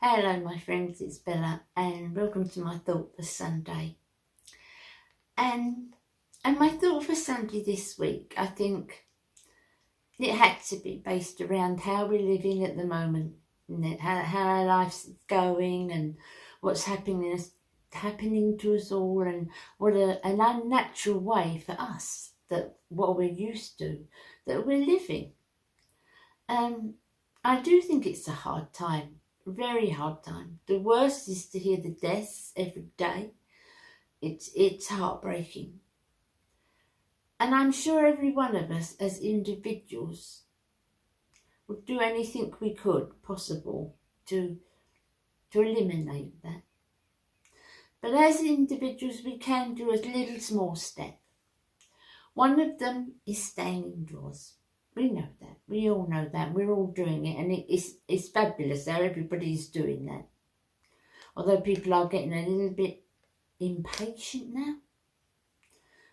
Hello my friends, it's Bella and welcome to my thought for Sunday. And my thought for Sunday this week, I think it had to be based around how we're living at the moment, how our life's going and what's happening to us all, and what an unnatural way for us, that what we're used to, that we're living. I do think it's a hard time. Very hard time. The worst is to hear the deaths every day. It's heartbreaking. And I'm sure every one of us as individuals would do anything we could possible to eliminate that. But as individuals we can do a little small step. One of them is staying indoors. We know that. We all know that. We're all doing it, and it's fabulous how everybody's doing that. Although people are getting a little bit impatient now,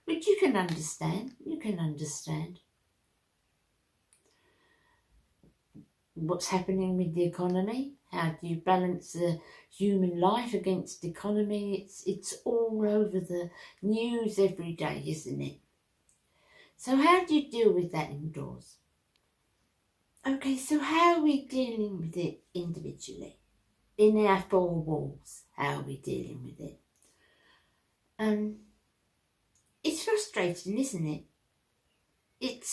which you can understand. You can understand what's happening with the economy. How do you balance the human life against the economy? It's all over the news every day, isn't it? So how do you deal with that indoors? Okay, so how are we dealing with it individually? In our four walls, how are we dealing with it? It's frustrating, isn't it?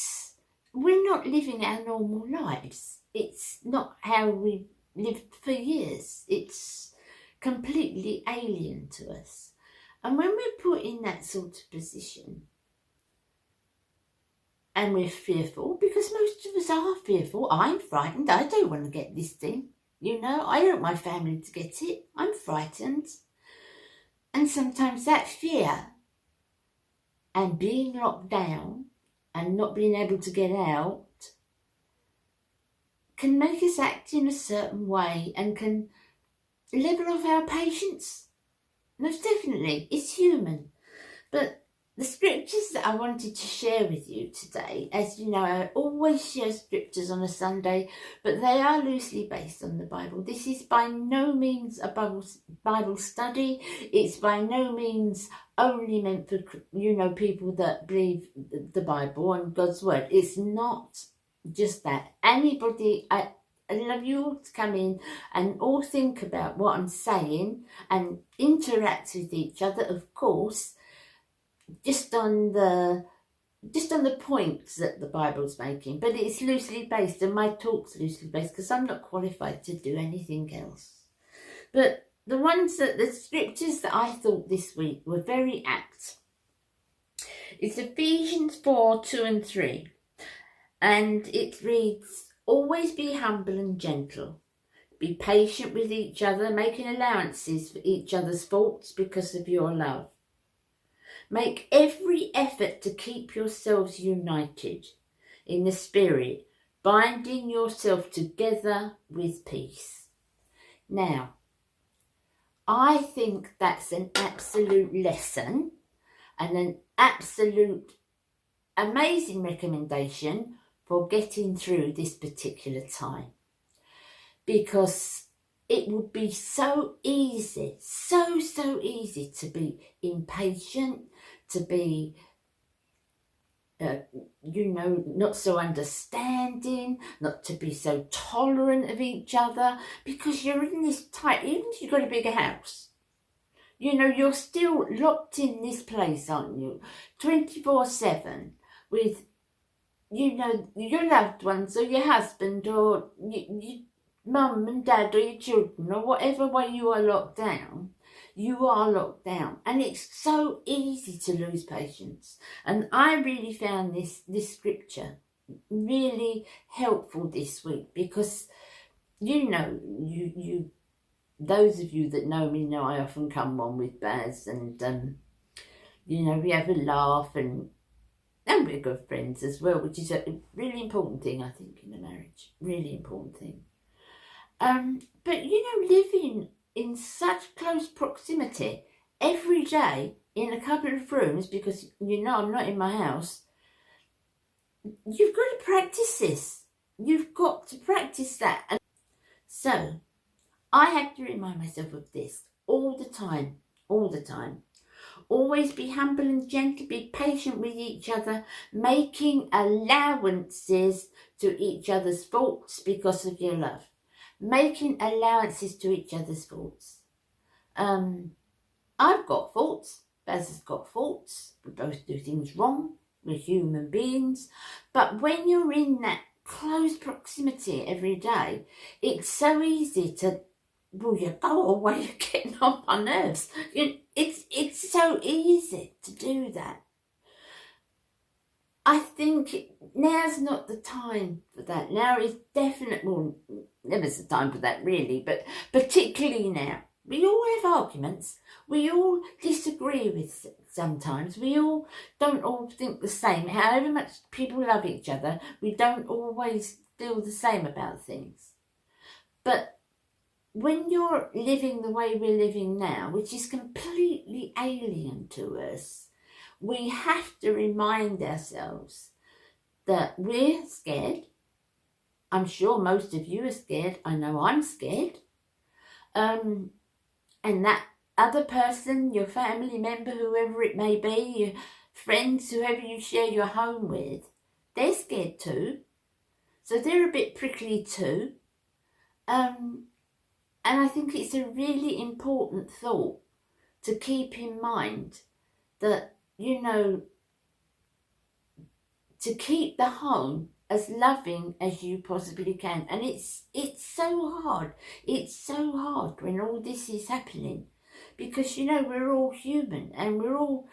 We're not living our normal lives. It's not how we've lived for years. It's completely alien to us. And when we're put in that sort of position, and we're fearful, because most of us are fearful. I'm frightened. I don't want to get this thing. I don't want my family to get it. I'm frightened. And sometimes that fear and being locked down and not being able to get out can make us act in a certain way and can level off our patience. Most definitely. It's human. But the scriptures that I wanted to share with you today, as you know, I always share scriptures on a Sunday, but they are loosely based on the Bible. This is by no means a Bible study. It's by no means only meant for, people that believe the Bible and God's word. It's not just that. Anybody, I love you all to come in and all think about what I'm saying and interact with each other, of course, just on the points that the Bible's making, but it's loosely based, and my talk's loosely based because I'm not qualified to do anything else. But the scriptures that I thought this week were very apt. It's Ephesians 4:2-3, and it reads, "Always be humble and gentle. Be patient with each other, making allowances for each other's faults because of your love. Make every effort to keep yourselves united in the Spirit, binding yourself together with peace." Now, I think that's an absolute lesson and an absolute amazing recommendation for getting through this particular time. Because it would be so easy to be impatient, to be, not so understanding, not to be so tolerant of each other, because you're in this tight, even if you've got a bigger house, you're still locked in this place, aren't you? 24/7 with, your loved ones or your husband or mum and dad or your children, or whatever way you are locked down, and it's so easy to lose patience. And I really found this scripture really helpful this week, because you those of you that know me know I often come on with Baz, and we have a laugh, and we're good friends as well, which is a really important thing, I think, in a marriage. Really important thing. But living in such close proximity every day in a couple of rooms, because I'm not in my house, you've got to practice this. You've got to practice that. And so I have to remind myself of this all the time, all the time. Always be humble and gentle, be patient with each other, making allowances to each other's faults because of your love. Making allowances to each other's faults. I've got faults, Baz has got faults, we both do things wrong, we're human beings, but when you're in that close proximity every day, it's so easy to, well, you go away, you're getting on my nerves. It's so easy to do that. I think now's not the time for that. Now is definitely, well, never's the time for that really, but particularly now. We all have arguments. We all disagree with sometimes. We all don't all think the same. However much people love each other, we don't always feel the same about things. But when you're living the way we're living now, which is completely alien to us, we have to remind ourselves that we're scared. I'm sure most of you are scared. I know I'm scared. And that other person, your family member, whoever it may be, your friends, whoever you share your home with, they're scared too. So they're a bit prickly too. And I think it's a really important thought to keep in mind that, you know, to keep the home as loving as you possibly can. And it's so hard. It's so hard when all this is happening, because, you know, we're all human and we're all,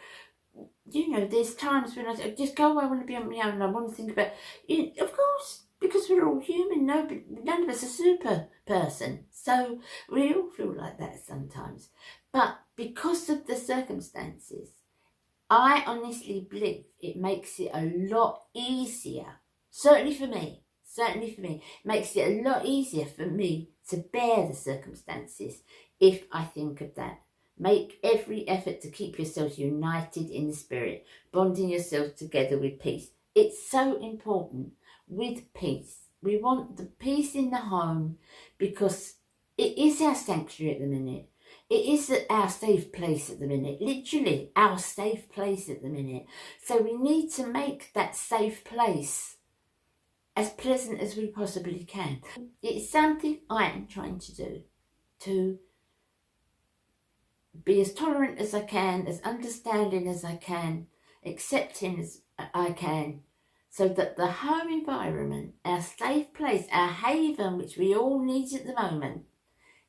you know, there's times when I say, just go away, I want to be on my own, I want to think about, of course, because we're all human, none of us are super person. So we all feel like that sometimes. But because of the circumstances, I honestly believe it makes it a lot easier. Certainly for me, it makes it a lot easier for me to bear the circumstances if I think of that. Make every effort to keep yourselves united in the spirit, bonding yourselves together with peace. It's so important with peace. We want the peace in the home because it is our sanctuary at the minute. It is our safe place at the minute, literally our safe place at the minute. So we need to make that safe place as pleasant as we possibly can. It's something I am trying to do, to be as tolerant as I can, as understanding as I can, accepting as I can, so that the home environment, our safe place, our haven, which we all need at the moment,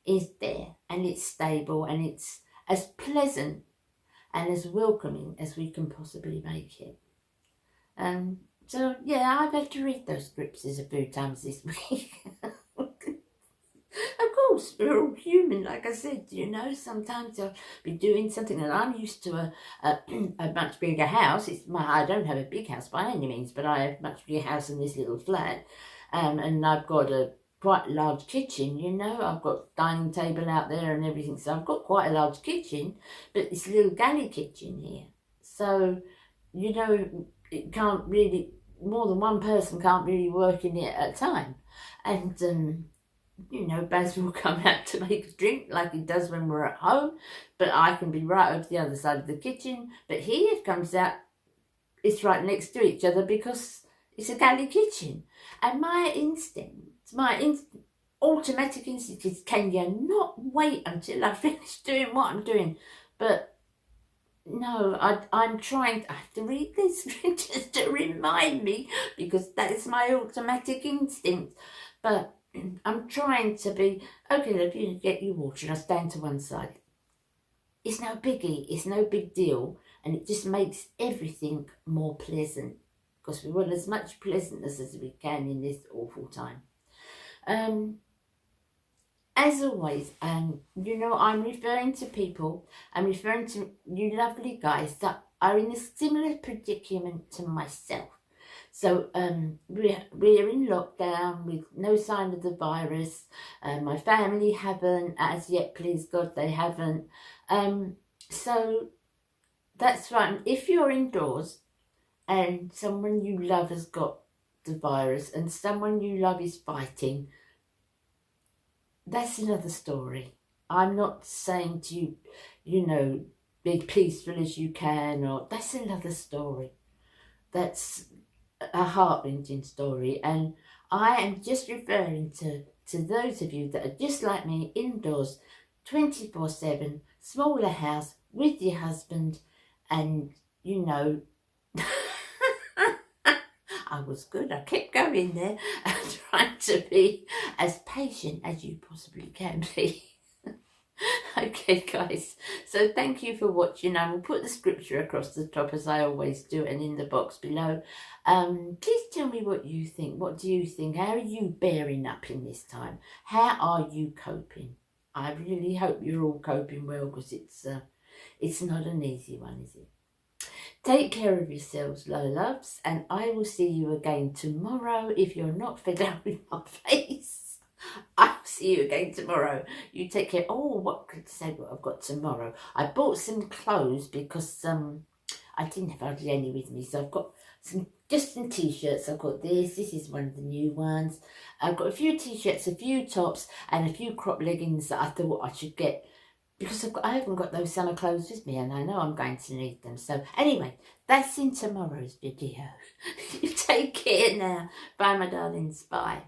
is there and it's stable and it's as pleasant and as welcoming as we can possibly make it. So yeah, I've had to read those scriptures a few times this week. Of course, we're all human, like I said, you know. Sometimes I'll be doing something, and I'm used to a much bigger house. I don't have a big house by any means, but I have a much bigger house than this little flat. And I've got a quite large kitchen, you know. I've got dining table out there and everything, so I've got quite a large kitchen, but it's a little galley kitchen here. So, you know, it can't really, more than one person can't really work in it at a time. And you know, Baz will come out to make a drink like he does when we're at home, but I can be right over the other side of the kitchen. But he comes out, it's right next to each other because it's a galley kitchen. And my automatic instinct is, can you not wait until I finish doing what I'm doing? But no, I'm trying, I have to read these scriptures to remind me, because that's my automatic instinct. But I'm trying to be, okay, love, you get your water and I stand to one side. It's no biggie, it's no big deal, and it just makes everything more pleasant, because we want as much pleasantness as we can in this awful time. As always, you know, I'm referring to people, I'm referring to you lovely guys that are in a similar predicament to myself. So we're in lockdown with no sign of the virus. My family haven't as yet, please God, they haven't. So that's right. If you're indoors and someone you love has got the virus and someone you love is fighting, that's another story. I'm not saying to you, you know, be peaceful as you can, or that's another story. That's a heart-rending story, and I am just referring to those of you that are just like me, indoors 24/7, smaller house with your husband, and you know, I was good. I kept going there and trying to be as patient as you possibly can be. Okay, guys, so thank you for watching. I will put the scripture across the top as I always do, and in the box below. Please tell me what you think. What do you think? How are you bearing up in this time? How are you coping? I really hope you're all coping well, because it's not an easy one, is it? Take care of yourselves, loves, and I will see you again tomorrow. If you're not fed up with my face, I'll see you again tomorrow. You take care. Oh, what could I say what I've got tomorrow? I bought some clothes because I didn't have hardly any with me, so I've got just some t-shirts. I've got this is one of the new ones. I've got a few t-shirts, a few tops, and a few crop leggings that I thought I should get, because I haven't got those summer clothes with me, and I know I'm going to need them. So anyway, that's in tomorrow's video. You take care now. Bye, my darlings. Bye.